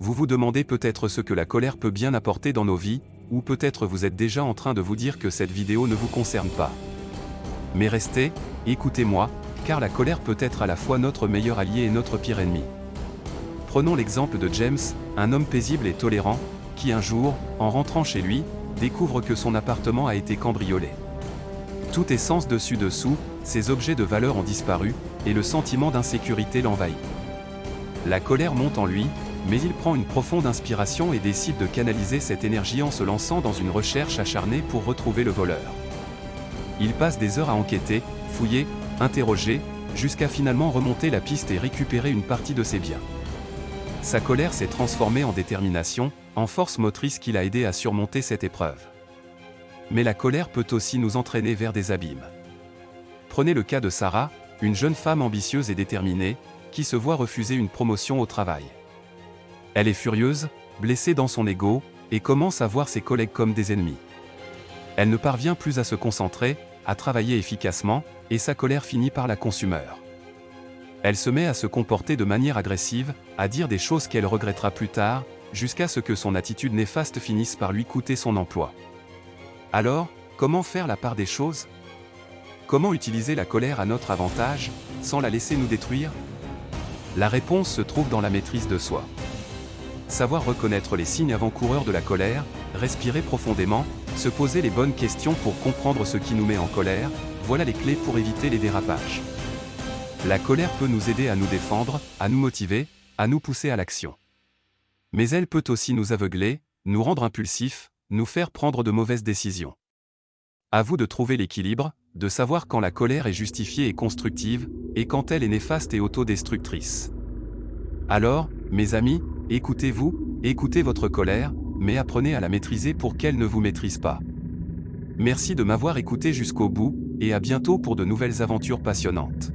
Vous vous demandez peut-être ce que la colère peut bien apporter dans nos vies, ou peut-être vous êtes déjà en train de vous dire que cette vidéo ne vous concerne pas. Mais restez, écoutez-moi, car la colère peut être à la fois notre meilleur allié et notre pire ennemi. Prenons l'exemple de James, un homme paisible et tolérant, qui un jour, en rentrant chez lui, découvre que son appartement a été cambriolé. Tout est sens dessus-dessous, ses objets de valeur ont disparu, et le sentiment d'insécurité l'envahit. La colère monte en lui, mais il prend une profonde inspiration et décide de canaliser cette énergie en se lançant dans une recherche acharnée pour retrouver le voleur. Il passe des heures à enquêter, fouiller, interroger, jusqu'à finalement remonter la piste et récupérer une partie de ses biens. Sa colère s'est transformée en détermination, en force motrice qui l'a aidé à surmonter cette épreuve. Mais la colère peut aussi nous entraîner vers des abîmes. Prenez le cas de Sarah, une jeune femme ambitieuse et déterminée, qui se voit refuser une promotion au travail. Elle est furieuse, blessée dans son ego, et commence à voir ses collègues comme des ennemis. Elle ne parvient plus à se concentrer, à travailler efficacement, et sa colère finit par la consumer. Elle se met à se comporter de manière agressive, à dire des choses qu'elle regrettera plus tard, jusqu'à ce que son attitude néfaste finisse par lui coûter son emploi. Alors, comment faire la part des choses? Comment utiliser la colère à notre avantage, sans la laisser nous détruire? La réponse se trouve dans la maîtrise de soi. Savoir reconnaître les signes avant-coureurs de la colère, respirer profondément, se poser les bonnes questions pour comprendre ce qui nous met en colère, voilà les clés pour éviter les dérapages. La colère peut nous aider à nous défendre, à nous motiver, à nous pousser à l'action. Mais elle peut aussi nous aveugler, nous rendre impulsifs, nous faire prendre de mauvaises décisions. À vous de trouver l'équilibre, de savoir quand la colère est justifiée et constructive, et quand elle est néfaste et autodestructrice. Alors, mes amis, écoutez-vous, écoutez votre colère, mais apprenez à la maîtriser pour qu'elle ne vous maîtrise pas. Merci de m'avoir écouté jusqu'au bout, et à bientôt pour de nouvelles aventures passionnantes.